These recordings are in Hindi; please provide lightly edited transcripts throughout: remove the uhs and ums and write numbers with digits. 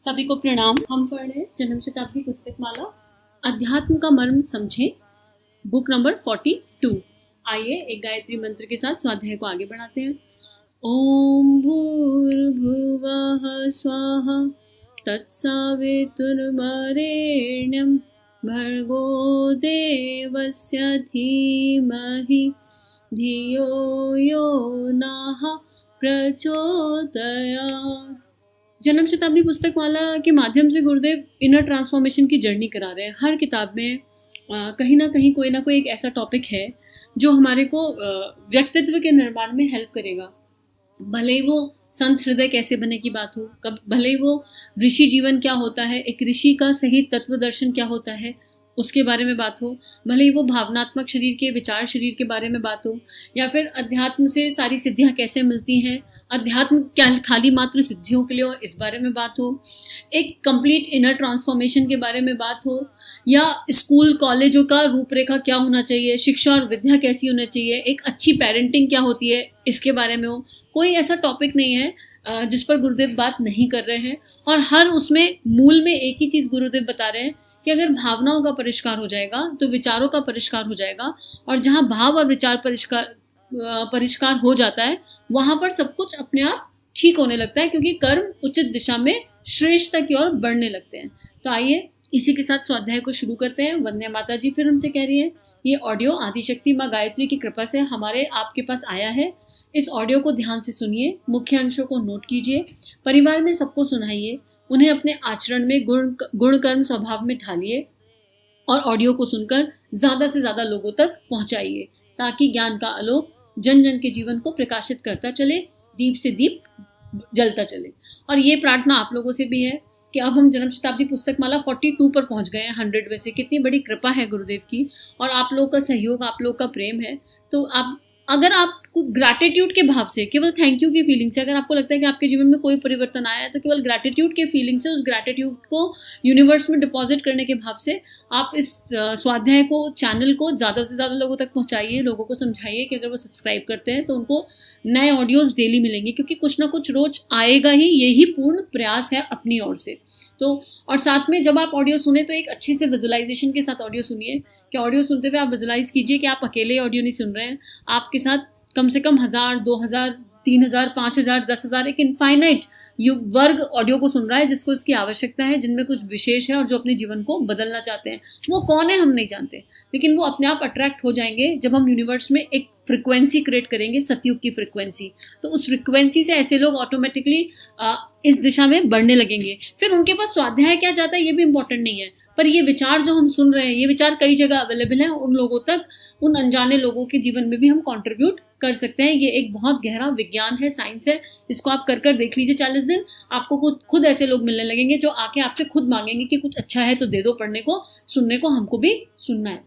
सभी को प्रणाम। हम पढ़ रहे हैं जन्म शताब्दी पुस्तक माला अध्यात्म का मर्म समझें, बुक नंबर 42। आइए एक गायत्री मंत्र के साथ स्वाध्याय को आगे बढ़ाते हैं। ओम भूर्भुवः स्वाहा तत्सवितुर्वरेण्यं भर्गो देवस्य धीमहि धियो यो नः प्रचोदयात्। जन्म शताब्दी पुस्तक माला के माध्यम से गुरुदेव इनर ट्रांसफॉर्मेशन की जर्नी करा रहे हैं। हर किताब में कहीं ना कहीं कोई ना कोई एक ऐसा टॉपिक है जो हमारे को व्यक्तित्व के निर्माण में हेल्प करेगा। भले ही वो संत हृदय कैसे बने की बात हो, कब भले ही वो ऋषि जीवन क्या होता है, एक ऋषि का सही तत्व दर्शन क्या होता है उसके बारे में बात हो, भले ही वो भावनात्मक शरीर के विचार शरीर के बारे में बात हो, या फिर अध्यात्म से सारी सिद्धियां कैसे मिलती हैं, अध्यात्म क्या खाली मात्र सिद्धियों के लिए हो इस बारे में बात हो, एक कंप्लीट इनर ट्रांसफॉर्मेशन के बारे में बात हो, या स्कूल कॉलेजों का रूपरेखा क्या होना चाहिए, शिक्षा और विद्या कैसी होनी चाहिए, एक अच्छी पेरेंटिंग क्या होती है इसके बारे में हो। कोई ऐसा टॉपिक नहीं है जिस पर गुरुदेव बात नहीं कर रहे हैं। और हर उसमें मूल में एक ही चीज़ गुरुदेव बता रहे हैं कि अगर भावनाओं का परिष्कार हो जाएगा तो विचारों का परिष्कार हो जाएगा, और जहाँ भाव और विचार परिष्कार हो जाता है वहाँ पर सब कुछ अपने आप ठीक होने लगता है, क्योंकि कर्म उचित दिशा में श्रेष्ठता की ओर बढ़ने लगते हैं। तो आइए इसी के साथ स्वाध्याय को शुरू करते हैं। वंदे माता जी फिर हमसे कह रही है, ये ऑडियो आदिशक्ति माँ गायत्री की कृपा से हमारे आपके पास आया है। इस ऑडियो को ध्यान से सुनिए, मुख्य अंशों को नोट कीजिए, परिवार में सबको सुनाइए, उन्हें अपने आचरण में गुण कर्म स्वभाव में ढालिए और ऑडियो को सुनकर ज़्यादा से ज़्यादा लोगों तक पहुंचाइए, ताकि ज्ञान का आलोक जन जन के जीवन को प्रकाशित करता चले, दीप से दीप जलता चले। और ये प्रार्थना आप लोगों से भी है कि अब हम जन्म शताब्दी पुस्तक माला 42 पर पहुंच गए हैं 100 में से। कितनी बड़ी कृपा है गुरुदेव की, और आप लोगों का सहयोग, आप लोग का प्रेम है। तो आप अगर आपको ग्रैटिट्यूड के भाव से, केवल थैंक यू की फीलिंग से, अगर आपको लगता है कि आपके जीवन में कोई परिवर्तन आया है, तो केवल ग्रैटिट्यूड के फीलिंग से, उस ग्रैटिट्यूड को यूनिवर्स में डिपॉजिट करने के भाव से आप इस स्वाध्याय को, चैनल को ज़्यादा से ज़्यादा लोगों तक पहुंचाइए। लोगों को समझाइए कि अगर वो सब्सक्राइब करते हैं तो उनको नए ऑडियोज़ डेली मिलेंगे, क्योंकि कुछ ना कुछ रोज आएगा ही, यही पूर्ण प्रयास है अपनी ओर से। तो और साथ में जब आप ऑडियो सुने तो एक अच्छे से विजुअलाइजेशन के साथ ऑडियो सुनिए, कि ऑडियो सुनते हुए आप विजुअलाइज कीजिए कि आप अकेले ऑडियो नहीं सुन रहे हैं, आपके साथ कम से कम 1000, 2000, 3000, 5000, 10,000 एक इनफाइनाइट वर्ग ऑडियो को सुन रहा है, जिसको इसकी आवश्यकता है, जिनमें कुछ विशेष है और जो अपने जीवन को बदलना चाहते हैं। वो कौन है हम नहीं जानते, लेकिन वो अपने आप अट्रैक्ट हो जाएंगे जब हम यूनिवर्स में एक फ्रिक्वेंसी क्रिएट करेंगे, सतयुग की फ्रिक्वेंसी। तो उस फ्रिक्वेंसी से ऐसे लोग ऑटोमेटिकली इस दिशा में बढ़ने लगेंगे। फिर उनके पास स्वाध्याय क्या जाता है ये भी इंपॉर्टेंट नहीं है, पर ये विचार जो हम सुन रहे हैं, ये विचार कई जगह अवेलेबल हैं, उन लोगों तक, उन अनजाने लोगों के जीवन में भी हम कंट्रीब्यूट कर सकते हैं। ये एक बहुत गहरा विज्ञान है, साइंस है। इसको आप कर देख लीजिए 40 दिन, आपको खुद ऐसे लोग मिलने लगेंगे जो आके आपसे खुद मांगेंगे कि कुछ अच्छा है तो दे दो पढ़ने को, सुनने को, हमको भी सुनना है।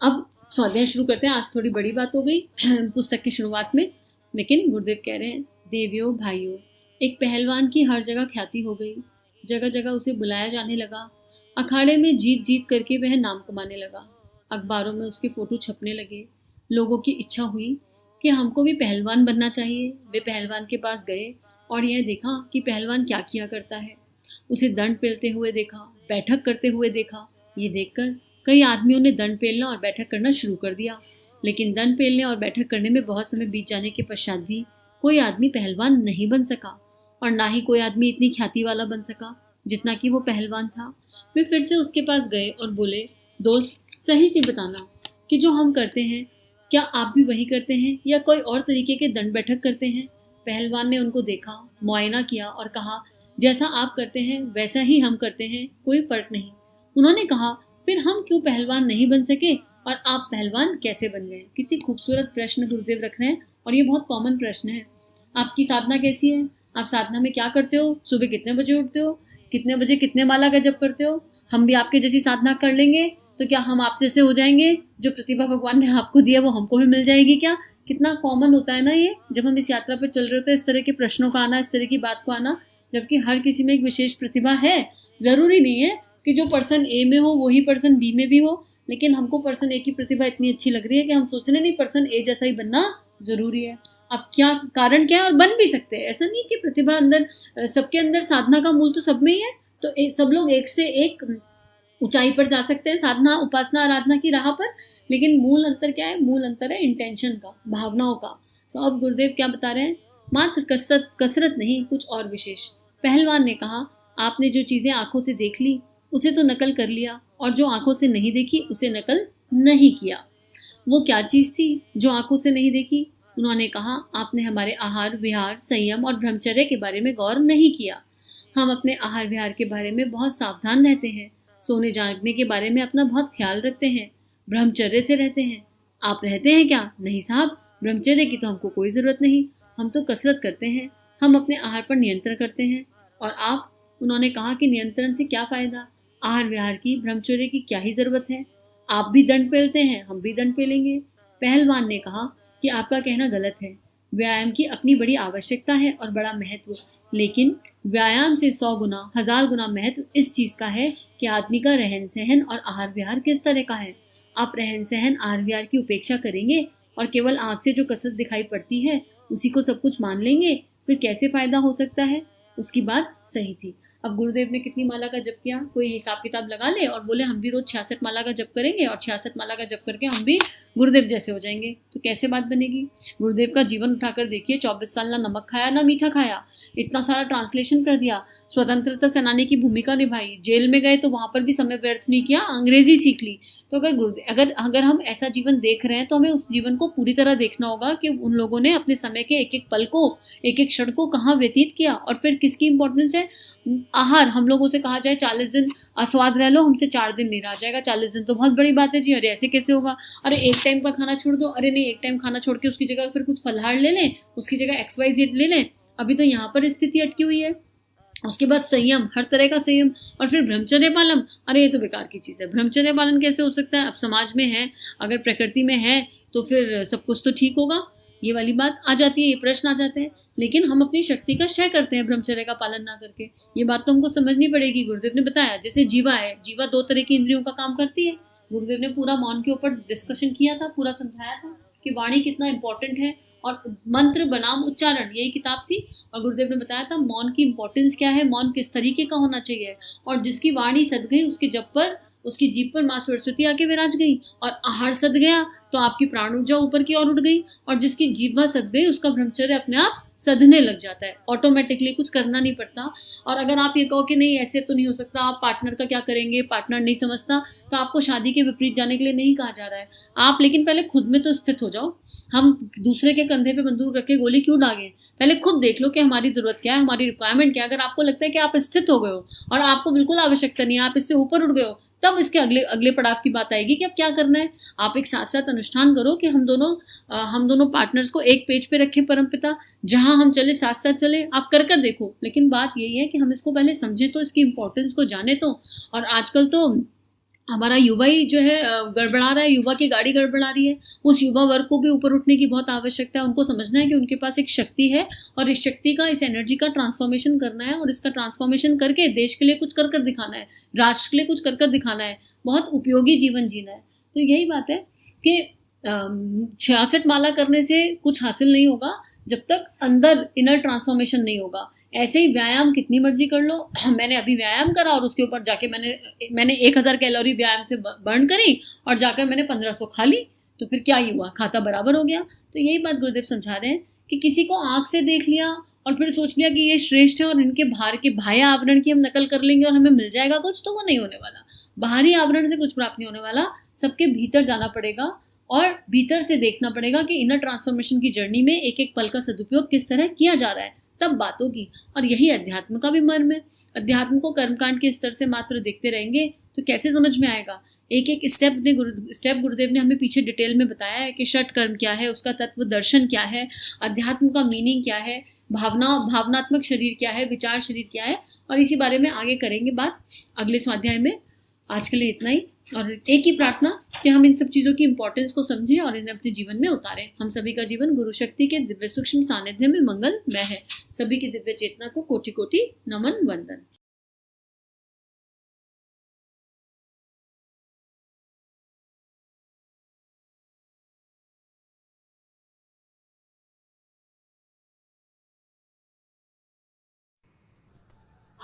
अब स्वाध्याय शुरू करते हैं। आज थोड़ी बड़ी बात हो गई पुस्तक की शुरुआत में, लेकिन गुरुदेव कह रहे हैं, देवियों भाइयों, एक पहलवान की हर जगह ख्याति हो गई, जगह जगह उसे बुलाया जाने लगा, अखाड़े में जीत जीत करके वह नाम कमाने लगा, अखबारों में उसके फोटो छपने लगे। लोगों की इच्छा हुई कि हमको भी पहलवान बनना चाहिए। वे पहलवान के पास गए और यह देखा कि पहलवान क्या किया करता है। उसे दंड पेलते हुए देखा, बैठक करते हुए देखा। ये देखकर कई आदमियों ने दंड पेलना और बैठक करना शुरू कर दिया, लेकिन दंड पेलने और बैठक करने में बहुत समय बीत जाने के पश्चात भी कोई आदमी पहलवान नहीं बन सका, और ना ही कोई आदमी इतनी ख्याति वाला बन सका जितना कि वो पहलवान था। वे फिर से उसके पास गए और बोले, दोस्त सही से बताना कि जो हम करते हैं क्या आप भी वही करते हैं या कोई और तरीके के दंड बैठक करते हैं। पहलवान ने उनको देखा, मुआयना किया और कहा, जैसा आप करते हैं वैसा ही हम करते हैं, कोई फर्क नहीं। उन्होंने कहा, फिर हम क्यों पहलवान नहीं बन सके और आप पहलवान कैसे बन गए। कितनी खूबसूरत प्रश्न गुरुदेव रख रहे हैं, और ये बहुत कॉमन प्रश्न है। आपकी साधना कैसी है, आप साधना में क्या करते हो, सुबह कितने बजे उठते हो, कितने बजे कितने माला का जप करते हो। हम भी आपके जैसी साधना कर लेंगे तो क्या हम आप जैसे हो जाएंगे, जो प्रतिभा भगवान ने आपको दिया वो हमको भी मिल जाएगी क्या। कितना कॉमन होता है ना ये, जब हम इस यात्रा पर चल रहे होते हैं, इस तरह के प्रश्नों का आना, इस तरह की बात को आना, जबकि हर किसी में एक विशेष प्रतिभा है। जरूरी नहीं है कि जो पर्सन ए में हो वही पर्सन बी में भी हो, लेकिन हमको पर्सन ए की प्रतिभा इतनी अच्छी लग रही है कि हम सोच रहे नहीं पर्सन ए जैसा ही बनना जरूरी है। अब क्या कारण क्या है, और बन भी सकते हैं। ऐसा नहीं कि प्रतिभा अंदर, सबके अंदर साधना का मूल तो सब में ही है, तो सब लोग एक से एक ऊंचाई पर जा सकते हैं साधना उपासना आराधना की राह पर, लेकिन मूल अंतर क्या है? मूल अंतर है इंटेंशन का, भावनाओं का। तो अब गुरुदेव क्या बता रहे हैं? मात्र कसरत कसरत नहीं, कुछ और विशेष। पहलवान ने कहा, आपने जो चीजें आंखों से देख ली उसे तो नकल कर लिया, और जो आंखों से नहीं देखी उसे नकल नहीं किया। वो क्या चीज थी जो आंखों से नहीं देखी? उन्होंने कहा, आपने हमारे आहार विहार संयम और ब्रह्मचर्य के बारे में गौर नहीं किया। हम अपने आहार विहार के बारे में बहुत सावधान रहते हैं, सोने जागने के बारे में अपना बहुत ख्याल रखते हैं, ब्रह्मचर्य से रहते हैं। आप रहते हैं क्या? नहीं साहब, ब्रह्मचर्य की तो हमको कोई ज़रूरत नहीं, हम तो कसरत करते हैं, हम अपने आहार पर नियंत्रण करते हैं। और आप? उन्होंने कहा कि नियंत्रण से क्या फ़ायदा, आहार विहार की ब्रह्मचर्य की क्या ही ज़रूरत है। आप भी दंड पेलते हैं, हम भी दंड पेलेंगे। पहलवान ने कहा कि आपका कहना गलत है, व्यायाम की अपनी बड़ी आवश्यकता है और बड़ा महत्व, लेकिन व्यायाम से 100 गुना 1000 गुना महत्व इस चीज़ का है कि आदमी का रहन सहन और आहार विहार किस तरह का है। आप रहन सहन आहार विहार की उपेक्षा करेंगे और केवल आँख से जो कसरत दिखाई पड़ती है उसी को सब कुछ मान लेंगे, फिर कैसे फ़ायदा हो सकता है? उसकी बात सही थी। अब गुरुदेव ने कितनी माला का जप किया? कोई हिसाब किताब लगा ले और बोले हम भी रोज 66 माला का जप करेंगे और 66 माला का जप करके हम भी गुरुदेव जैसे हो जाएंगे, तो कैसे बात बनेगी? गुरुदेव का जीवन उठाकर देखिए, 24 साल ना नमक खाया ना मीठा खाया, इतना सारा ट्रांसलेशन कर दिया, स्वतंत्रता सेनानी की भूमिका निभाई, जेल में गए तो वहां पर भी समय व्यर्थ नहीं किया, अंग्रेजी सीख ली। तो अगर गुरुदेव अगर अगर हम ऐसा जीवन देख रहे हैं तो हमें उस जीवन को पूरी तरह देखना होगा कि उन लोगों ने अपने समय के एक एक पल को, एक एक क्षण को कहाँ व्यतीत किया, और फिर किसकी इंपॉर्टेंस है। आहार, हम लोगों से कहा जाए 40 दिन अस्वाद रह लो, हमसे 4 दिन नहीं रहा जाएगा, 40 दिन तो बहुत बड़ी बात है जी। अरे ऐसे कैसे होगा? अरे एक टाइम का खाना छोड़ दो, अरे नहीं एक टाइम खाना छोड़ के उसकी जगह फिर कुछ फलाहार ले लें, उसकी जगह XYZ ले लें, अभी तो यहाँ पर स्थिति अटकी हुई है। उसके बाद संयम, हर तरह का संयम, और फिर ब्रह्मचर्य पालन, अरे ये तो बेकार की चीज़ है, ब्रह्मचर्य पालन कैसे हो सकता है? अब समाज में है, अगर प्रकृति में है तो फिर सब कुछ तो ठीक होगा, ये वाली बात आ जाती है, ये प्रश्न आ जाते हैं। लेकिन हम अपनी शक्ति का क्षय करते हैं ब्रह्मचर्य का पालन ना करके, ये बात तो हमको समझनी पड़ेगी। गुरुदेव ने बताया, जैसे जीवा है, जीवा 2 तरह की इंद्रियों का काम करती है। गुरुदेव ने पूरा मौन के ऊपर डिस्कशन किया था, पूरा समझाया था कि वाणी कितना इंपॉर्टेंट है, और मंत्र बनाम उच्चारण, यही किताब थी। और गुरुदेव ने बताया था मौन की इंपॉर्टेंस क्या है, मौन किस तरीके का होना चाहिए, और जिसकी वाणी सद गई उसके जब पर, उसकी जीभ पर माँ सरस्वती आके विराज गई, और आहार सद गया तो आपकी प्राण ऊर्जा ऊपर की ओर उठ गई, और जिसकी जीवा सद गई उसका ब्रह्मचर्य अपने आप सधने लग जाता है, ऑटोमेटिकली, कुछ करना नहीं पड़ता। और अगर आप ये कहो कि नहीं ऐसे तो नहीं हो सकता, आप पार्टनर का क्या करेंगे, पार्टनर नहीं समझता, तो आपको शादी के विपरीत जाने के लिए नहीं कहा जा रहा है। आप लेकिन पहले खुद में तो स्थित हो जाओ। हम दूसरे के कंधे पे बंदूक रख के गोली क्यों दागें? पहले खुद देख लो कि हमारी ज़रूरत क्या है, हमारी रिक्वायरमेंट क्या है। अगर आपको लगता है कि आप स्थित हो गए हो और आपको बिल्कुल आवश्यकता नहीं है, आप इससे ऊपर उठ गए हो, तब इसके अगले अगले पड़ाव की बात आएगी कि अब क्या करना है। आप एक साथ साथ अनुष्ठान करो कि हम दोनों पार्टनर्स को एक पेज पे रखें, परमपिता, जहां हम चले साथ साथ चले, आप कर कर देखो। लेकिन बात यही है कि हम इसको पहले समझें तो, इसकी इंपॉर्टेंस को जाने तो। और आजकल तो हमारा युवा ही जो है गड़बड़ा रहा है, युवा की गाड़ी गड़बड़ा रही है। उस युवा वर्ग को भी ऊपर उठने की बहुत आवश्यकता है। उनको समझना है कि उनके पास एक शक्ति है, और इस शक्ति का, इस एनर्जी का ट्रांसफॉर्मेशन करना है, और इसका ट्रांसफॉर्मेशन करके देश के लिए कुछ कर कर दिखाना है, राष्ट्र के लिए कुछ कर कर दिखाना है, बहुत उपयोगी जीवन जीना है। तो यही बात है कि 66 माला करने से कुछ हासिल नहीं होगा जब तक अंदर इनर ट्रांसफॉर्मेशन नहीं होगा। ऐसे ही व्यायाम कितनी मर्जी कर लो, मैंने अभी व्यायाम करा और उसके ऊपर जाके मैंने 1000 कैलोरी व्यायाम से बर्न करी और जाकर मैंने 1500 खा ली, तो फिर क्या ही हुआ, खाता बराबर हो गया। तो यही बात गुरुदेव समझा रहे हैं कि किसी को आंख से देख लिया और फिर सोच लिया कि ये श्रेष्ठ है और इनके बाहर के बाह्य आवरण की हम नकल कर लेंगे और हमें मिल जाएगा कुछ, तो वो नहीं होने वाला। बाहरी आवरण से कुछ प्राप्त नहीं होने वाला, सबके भीतर जाना पड़ेगा और भीतर से देखना पड़ेगा कि इनर ट्रांसफॉर्मेशन की जर्नी में एक एक पल का सदुपयोग किस तरह किया जा रहा है, तब बात होगी। और यही अध्यात्म का भी मर्म है। अध्यात्म को कर्मकांड के स्तर से मात्र देखते रहेंगे तो कैसे समझ में आएगा। एक एक स्टेप गुरुदेव ने हमें पीछे डिटेल में बताया है कि षट कर्म क्या है, उसका तत्व दर्शन क्या है, अध्यात्म का मीनिंग क्या है, भावनात्मक शरीर क्या है, विचार शरीर क्या है, और इसी बारे में आगे करेंगे बात अगले स्वाध्याय में। आज के लिए इतना ही, और एक ही प्रार्थना कि हम इन सब चीज़ों की इंपॉर्टेंस को समझें और इन्हें अपने जीवन में उतारें। हम सभी का जीवन गुरु शक्ति के दिव्य सूक्ष्म सानिध्य में मंगलमय है। सभी की दिव्य चेतना को कोटि कोटि नमन वंदन।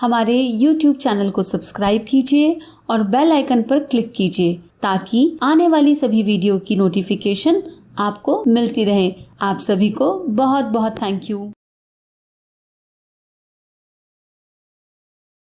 हमारे YouTube चैनल को सब्सक्राइब कीजिए और बेल आइकन पर क्लिक कीजिए ताकि आने वाली सभी वीडियो की नोटिफिकेशन आपको मिलती रहे। आप सभी को बहुत बहुत थैंक यू।